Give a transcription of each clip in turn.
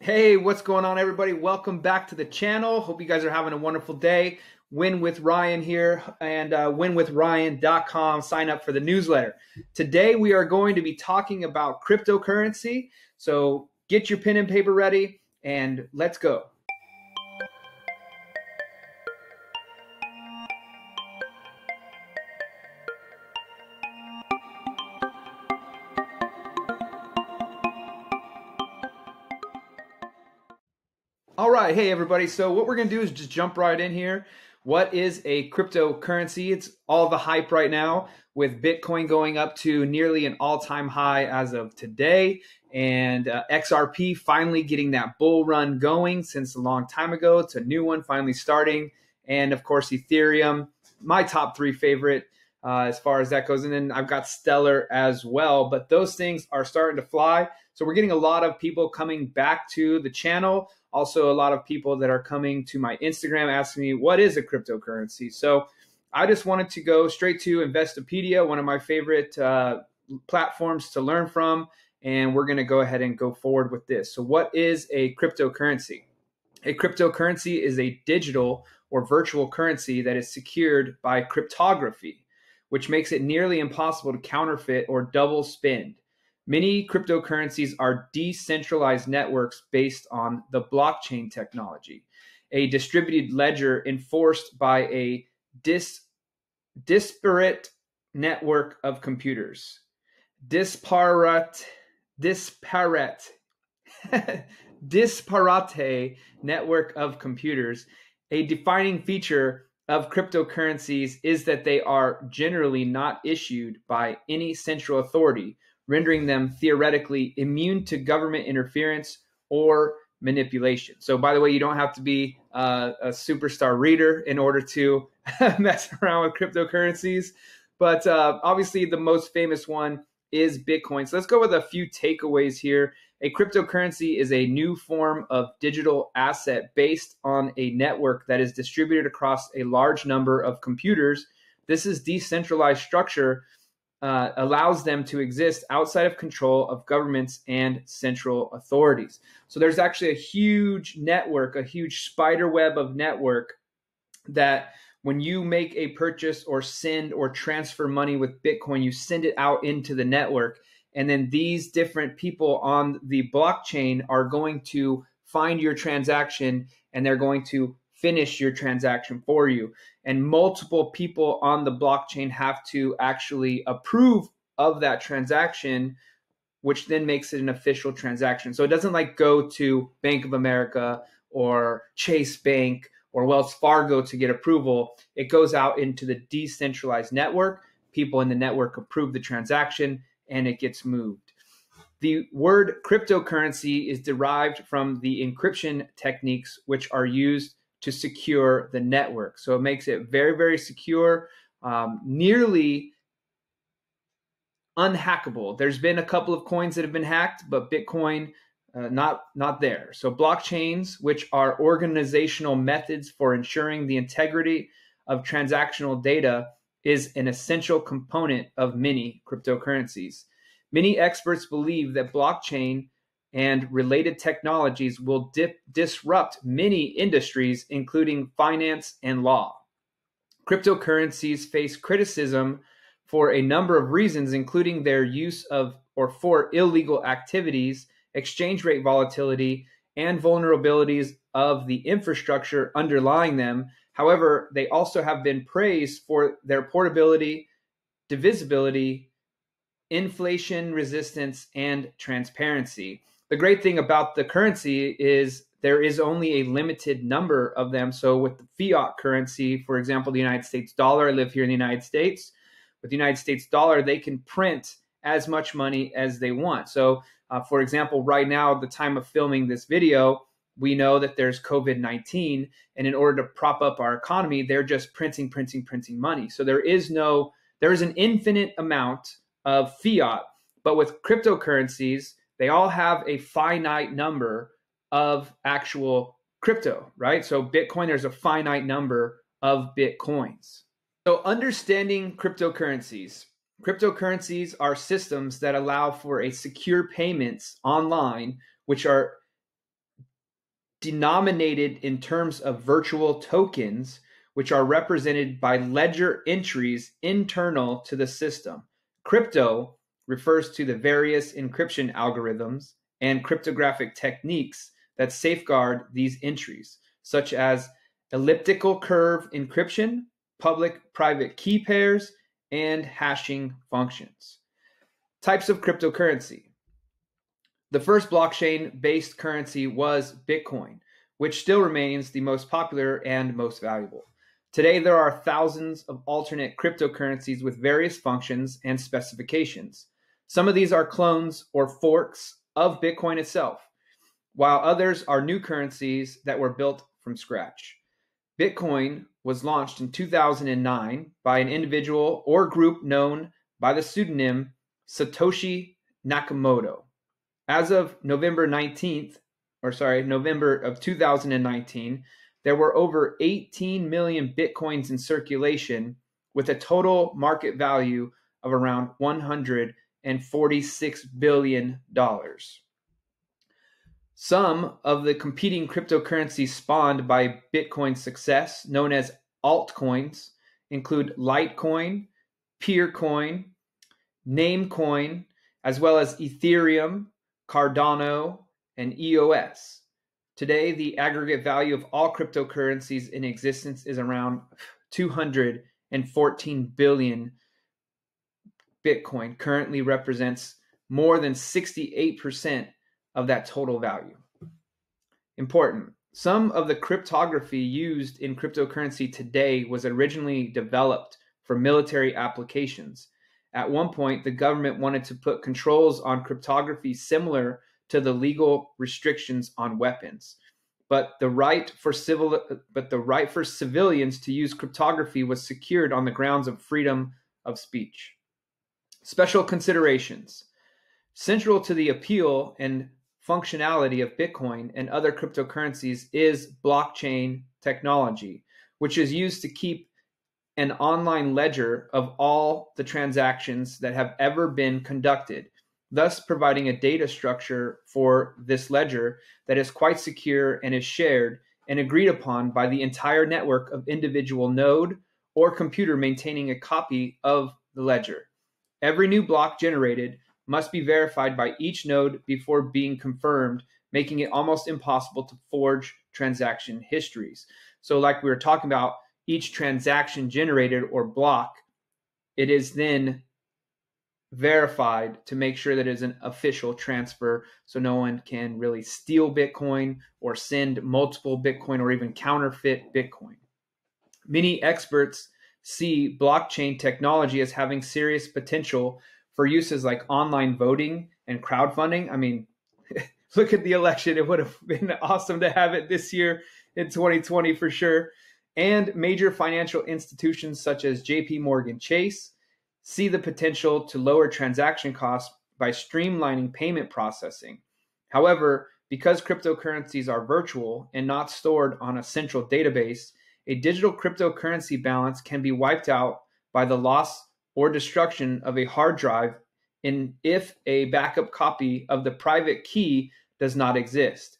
Hey, what's going on, everybody? Welcome back to the channel. Hope you guys are having a wonderful day. Win with Ryan here, and winwithryan.com. Sign up for the newsletter. Today, we are going to be talking about cryptocurrency. So get your pen and paper ready, and let's go. All right. Hey, everybody. So what we're going to do is just jump right in here. What is a cryptocurrency? It's all the hype right now with Bitcoin going up to nearly an all-time high as of today, and XRP finally getting that bull run going since a long time ago. It's a new one finally starting. And of course, Ethereum, my top three favorite as far as that goes. And then I've got Stellar as well. But those things are starting to fly. So we're getting a lot of people coming back to the channel. Also, a lot of people that are coming to my Instagram asking me, what is a cryptocurrency? So I just wanted to go straight to Investopedia, one of my favorite platforms to learn from. And we're going to go ahead and go forward with this. So what is a cryptocurrency? A cryptocurrency is a digital or virtual currency that is secured by cryptography, which makes it nearly impossible to counterfeit or double spend. Many cryptocurrencies are decentralized networks based on the blockchain technology, a distributed ledger enforced by a disparate network of computers. Disparate network of computers. A defining feature of cryptocurrencies is that they are generally not issued by any central authority, rendering them theoretically immune to government interference or manipulation. So, by the way, you don't have to be a superstar reader in order to mess around with cryptocurrencies. But obviously, the most famous one is Bitcoin. So let's go with a few takeaways here. A cryptocurrency is a new form of digital asset based on a network that is distributed across a large number of computers. This is decentralized structure allows them to exist outside of control of governments and central authorities. So there's actually a huge network, a huge spider web of network that when you make a purchase or send or transfer money with Bitcoin, you send it out into the network. And then these different people on the blockchain are going to find your transaction and they're going to finish your transaction for you. And multiple people on the blockchain have to actually approve of that transaction, which then makes it an official transaction. So it doesn't like go to Bank of America or Chase Bank or Wells Fargo to get approval. It goes out into the decentralized network. People in the network approve the transaction and it gets moved. The word cryptocurrency is derived from the encryption techniques which are used to secure the network. So it makes it very, very secure, nearly unhackable. There's been a couple of coins that have been hacked, but Bitcoin, not there. So blockchains, which are organizational methods for ensuring the integrity of transactional data, is an essential component of many cryptocurrencies. Many experts believe that blockchain and related technologies will disrupt many industries, including finance and law. Cryptocurrencies face criticism for a number of reasons, including their use of or for illegal activities, exchange rate volatility, and vulnerabilities of the infrastructure underlying them. However, they also have been praised for their portability, divisibility, inflation resistance, and transparency. The great thing about the currency is there is only a limited number of them. So with the fiat currency, for example, the United States dollar, I live here in the United States. With the United States dollar, they can print as much money as they want. So for example, right now, at the time of filming this video, we know that there's COVID-19. And in order to prop up our economy, they're just printing money. So there is an infinite amount of fiat. But with cryptocurrencies, they all have a finite number of actual crypto, right? So Bitcoin, there's a finite number of Bitcoins. So understanding cryptocurrencies. Cryptocurrencies are systems that allow for a secure payments online, which are denominated in terms of virtual tokens, which are represented by ledger entries internal to the system. Crypto refers to the various encryption algorithms and cryptographic techniques that safeguard these entries, such as elliptical curve encryption, public-private key pairs, and hashing functions. Types of cryptocurrency. The first blockchain-based currency was Bitcoin, which still remains the most popular and most valuable. Today, there are thousands of alternate cryptocurrencies with various functions and specifications. Some of these are clones or forks of Bitcoin itself, while others are new currencies that were built from scratch. Bitcoin was launched in 2009 by an individual or group known by the pseudonym Satoshi Nakamoto. As of November of 2019, there were over 18 million Bitcoins in circulation with a total market value of around $146 billion. Some of the competing cryptocurrencies spawned by Bitcoin's success, known as altcoins, include Litecoin, Peercoin, Namecoin, as well as Ethereum, Cardano, and EOS. Today, the aggregate value of all cryptocurrencies in existence is around 214 billion. Bitcoin currently represents more than 68% of that total value. Important. Some of the cryptography used in cryptocurrency today was originally developed for military applications. At one point, the government wanted to put controls on cryptography similar to the legal restrictions on weapons. But the right for civilians to use cryptography was secured on the grounds of freedom of speech. Special considerations. Central to the appeal and functionality of Bitcoin and other cryptocurrencies is blockchain technology, which is used to keep an online ledger of all the transactions that have ever been conducted, thus providing a data structure for this ledger that is quite secure and is shared and agreed upon by the entire network of individual node or computer maintaining a copy of the ledger. Every new block generated must be verified by each node before being confirmed, making it almost impossible to forge transaction histories. So like we were talking about, each transaction generated or block, it is then verified to make sure that it is an official transfer, so no one can really steal Bitcoin or send multiple Bitcoin or even counterfeit Bitcoin. Many experts see blockchain technology as having serious potential for uses like online voting and crowdfunding. I mean, look at the election. It would have been awesome to have it this year in 2020 for sure. And major financial institutions such as JP Morgan Chase see the potential to lower transaction costs by streamlining payment processing. However, because cryptocurrencies are virtual and not stored on a central database, a digital cryptocurrency balance can be wiped out by the loss or destruction of a hard drive if a backup copy of the private key does not exist.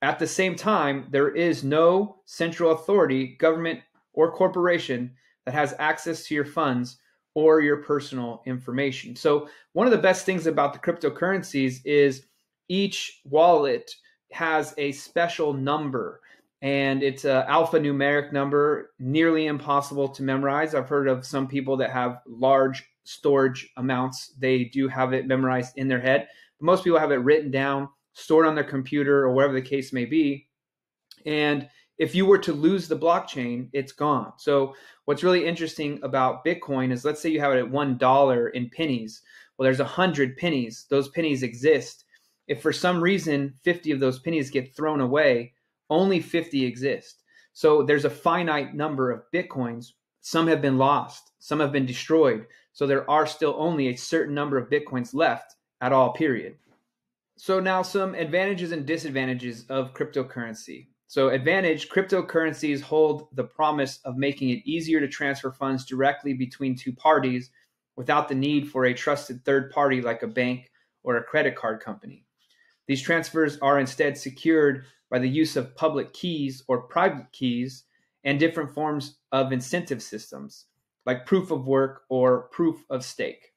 At the same time, there is no central authority, government, or corporation that has access to your funds or your personal information. So one of the best things about the cryptocurrencies is each wallet has a special number, and it's an alphanumeric number, nearly impossible to memorize. I've heard of some people that have large storage amounts. They do have it memorized in their head. But most people have it written down, stored on their computer, or whatever the case may be. And if you were to lose the blockchain, it's gone. So what's really interesting about Bitcoin is, let's say you have it at $1 in pennies. Well, there's 100 pennies. Those pennies exist. If for some reason 50 of those pennies get thrown away, only 50 exist. So there's a finite number of Bitcoins. Some have been lost. Some have been destroyed. So there are still only a certain number of Bitcoins left at all, period. So now some advantages and disadvantages of cryptocurrency. So advantage, cryptocurrencies hold the promise of making it easier to transfer funds directly between two parties without the need for a trusted third party like a bank or a credit card company. These transfers are instead secured by the use of public keys or private keys and different forms of incentive systems, like proof of work or proof of stake.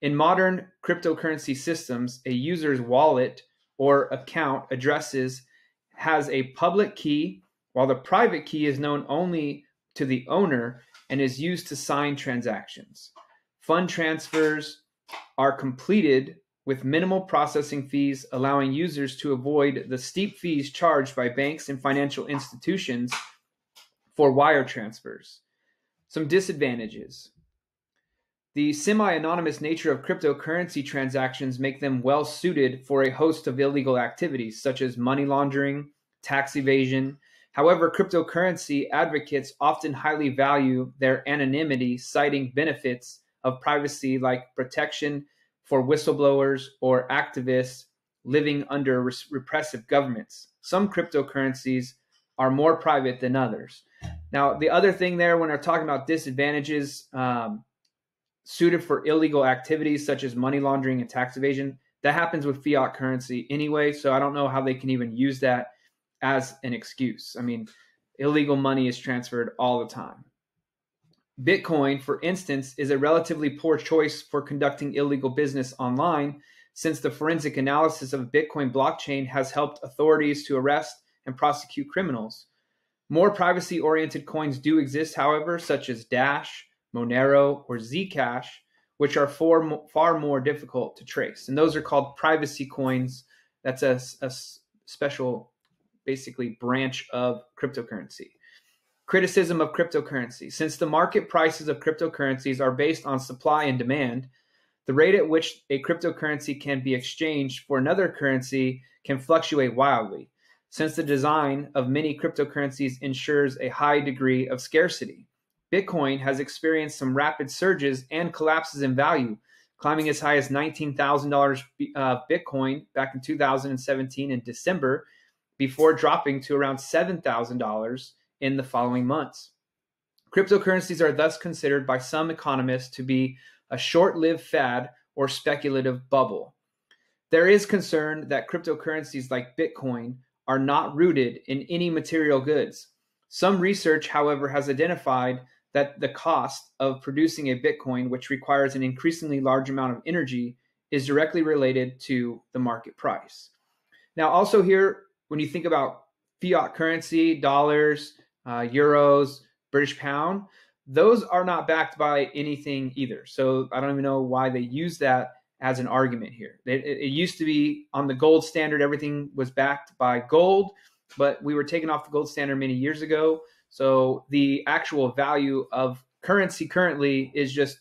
In modern cryptocurrency systems, a user's wallet or account addresses has a public key, while the private key is known only to the owner and is used to sign transactions. Fund transfers are completed with minimal processing fees, allowing users to avoid the steep fees charged by banks and financial institutions for wire transfers. Some disadvantages. The semi-anonymous nature of cryptocurrency transactions make them well suited for a host of illegal activities, such as money laundering, tax evasion. However, cryptocurrency advocates often highly value their anonymity, citing benefits of privacy like protection for whistleblowers or activists living under repressive governments. Some cryptocurrencies are more private than others. Now, the other thing there, when we're talking about disadvantages, suited for illegal activities such as money laundering and tax evasion, that happens with fiat currency anyway. So I don't know how they can even use that as an excuse. I mean, illegal money is transferred all the time. Bitcoin, for instance, is a relatively poor choice for conducting illegal business online, since the forensic analysis of Bitcoin blockchain has helped authorities to arrest and prosecute criminals. More privacy-oriented coins do exist, however, such as Dash, Monero, or Zcash, which are far more difficult to trace. And those are called privacy coins. That's a special, basically, branch of cryptocurrency. Criticism of cryptocurrency. Since the market prices of cryptocurrencies are based on supply and demand, the rate at which a cryptocurrency can be exchanged for another currency can fluctuate wildly, since the design of many cryptocurrencies ensures a high degree of scarcity. Bitcoin has experienced some rapid surges and collapses in value, climbing as high as $19,000 Bitcoin back in 2017 in December, before dropping to around $7,000 in the following months. Cryptocurrencies are thus considered by some economists to be a short-lived fad or speculative bubble. There is concern that cryptocurrencies like Bitcoin are not rooted in any material goods. Some research, however, has identified that the cost of producing a Bitcoin, which requires an increasingly large amount of energy, is directly related to the market price. Now, also here, when you think about fiat currency, dollars, euros, British pound, those are not backed by anything either. So I don't even know why they use that as an argument here. It used to be on the gold standard, everything was backed by gold, but we were taken off the gold standard many years ago. So the actual value of currency currently is just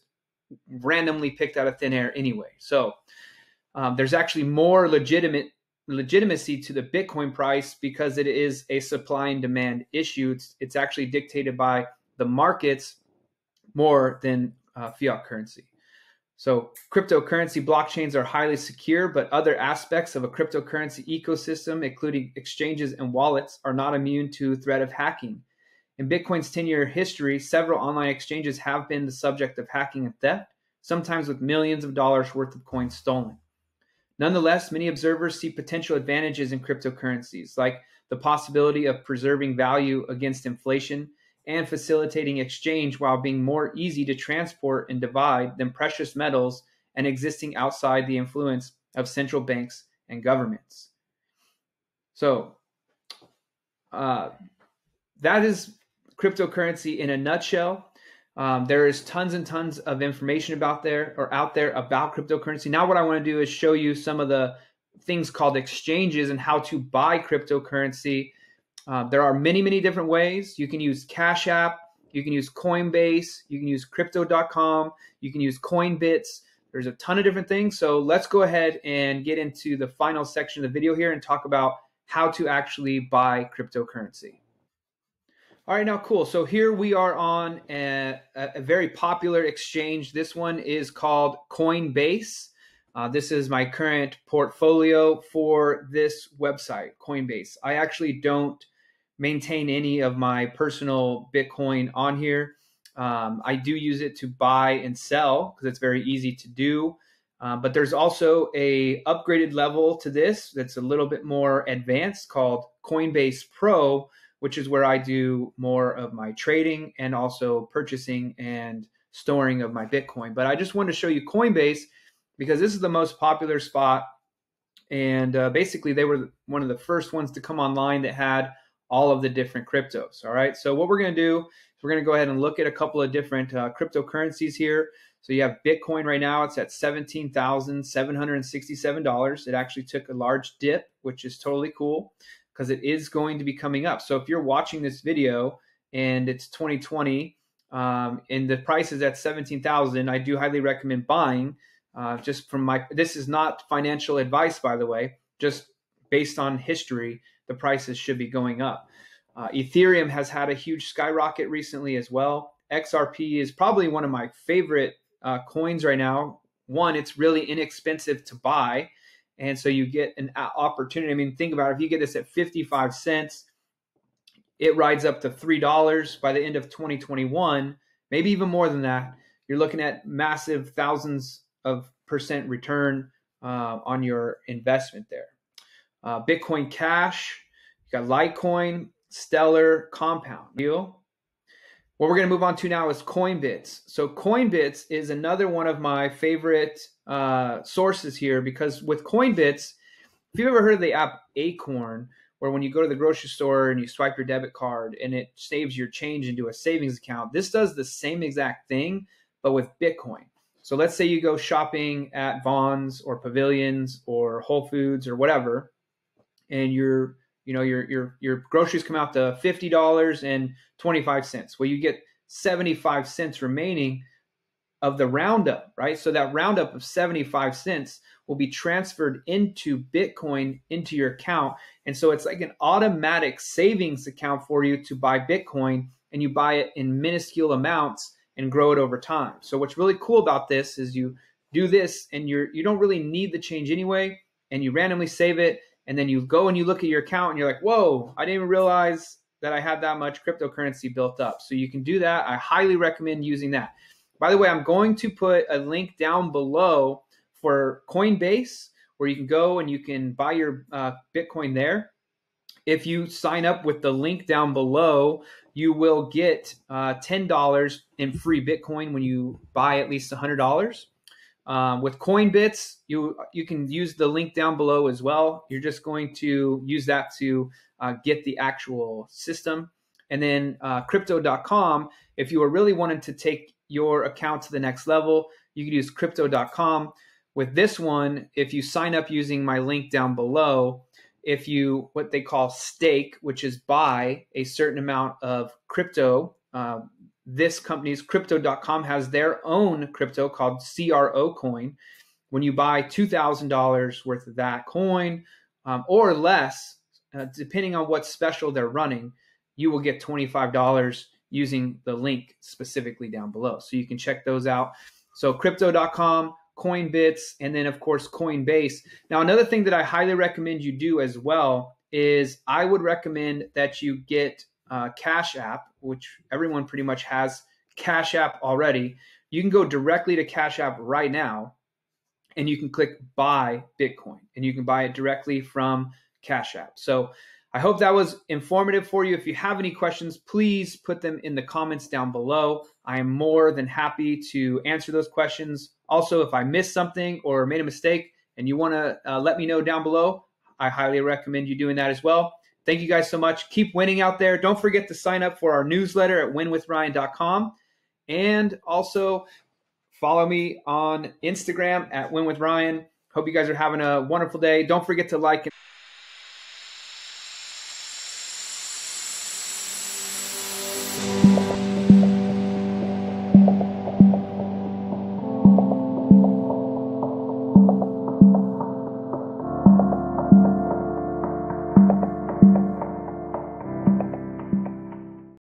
randomly picked out of thin air anyway. So there's actually more legitimacy to the Bitcoin price because it is a supply and demand issue. It's actually dictated by the markets more than fiat currency. So cryptocurrency blockchains are highly secure, but other aspects of a cryptocurrency ecosystem, including exchanges and wallets, are not immune to threat of hacking. In Bitcoin's 10-year history, several online exchanges have been the subject of hacking and theft, sometimes with millions of dollars worth of coins stolen. Nonetheless, many observers see potential advantages in cryptocurrencies, like the possibility of preserving value against inflation and facilitating exchange while being more easy to transport and divide than precious metals and existing outside the influence of central banks and governments. So that is cryptocurrency in a nutshell. There is tons and tons of information out there about cryptocurrency. Now what I want to do is show you some of the things called exchanges and how to buy cryptocurrency. There are many, many different ways. You can use Cash App, you can use Coinbase, you can use Crypto.com, you can use Coinbits. There's a ton of different things. So let's go ahead and get into the final section of the video here and talk about how to actually buy cryptocurrency. All right, now cool. So here we are on a very popular exchange. This one is called Coinbase. This is my current portfolio for this website, Coinbase. I actually don't maintain any of my personal Bitcoin on here. I do use it to buy and sell because it's very easy to do. But there's also a upgraded level to this that's a little bit more advanced called Coinbase Pro, which is where I do more of my trading and also purchasing and storing of my Bitcoin. But I just wanted to show you Coinbase because this is the most popular spot. And basically, they were one of the first ones to come online that had all of the different cryptos. All right. So what we're going to do is we're going to go ahead and look at a couple of different cryptocurrencies here. So you have Bitcoin right now. It's at $17,767. It actually took a large dip, which is totally cool because it is going to be coming up. So if you're watching this video and it's 2020 and the price is at 17,000, I do highly recommend buying. Just from this is not financial advice, by the way, just based on history, the prices should be going up. Ethereum has had a huge skyrocket recently as well. XRP is probably one of my favorite coins right now. One, it's really inexpensive to buy. And so you get an opportunity. I mean, think about it. If you get this at 55 cents, it rides up to $3 by the end of 2021, maybe even more than that. You're looking at massive thousands of % return on your investment there. Bitcoin Cash, you got Litecoin, Stellar, Compound. Deal. What we're going to move on to now is Coinbits. So Coinbits is another one of my favorite sources here because with Coinbits, if you've ever heard of the app Acorn, where when you go to the grocery store and you swipe your debit card and it saves your change into a savings account, this does the same exact thing, but with Bitcoin. So let's say you go shopping at Vons or Pavilions or Whole Foods or whatever, and your groceries come out to $50.25. Well, you get 75 cents remaining of the roundup, right? So that roundup of 75 cents will be transferred into Bitcoin into your account. And so it's like an automatic savings account for you to buy Bitcoin, and you buy it in minuscule amounts and grow it over time. So what's really cool about this is you do this and you don't really need the change anyway, and you randomly save it, and then you go and you look at your account and you're like, whoa, I didn't even realize that I had that much cryptocurrency built up. So you can do that. I highly recommend using that. By the way, I'm going to put a link down below for Coinbase where you can go and you can buy your Bitcoin there. If you sign up with the link down below, you will get $10 in free Bitcoin when you buy at least $100. With Coinbits, you can use the link down below as well. You're just going to use that to get the actual system. And then Crypto.com, if you are really wanting to take your account to the next level, you can use Crypto.com. With this one, if you sign up using my link down below, if you what they call stake, which is buy a certain amount of crypto, this company's Crypto.com has their own crypto called CRO coin. When you buy $2,000 worth of that coin or less, depending on what special they're running, you will get $25 using the link specifically down below. So you can check those out. So Crypto.com, Coinbits, and then of course Coinbase. Now another thing that I highly recommend you do as well is I would recommend that you get Cash App, which everyone pretty much has Cash App already. You can go directly to Cash App right now and you can click buy Bitcoin and you can buy it directly from Cash App. So I hope that was informative for you. If you have any questions, please put them in the comments down below. I am more than happy to answer those questions. Also, if I missed something or made a mistake and you want to let me know down below, I highly recommend you doing that as well. Thank you guys so much. Keep winning out there. Don't forget to sign up for our newsletter at winwithryan.com. And also follow me on Instagram at winwithryan. Hope you guys are having a wonderful day. Don't forget to like and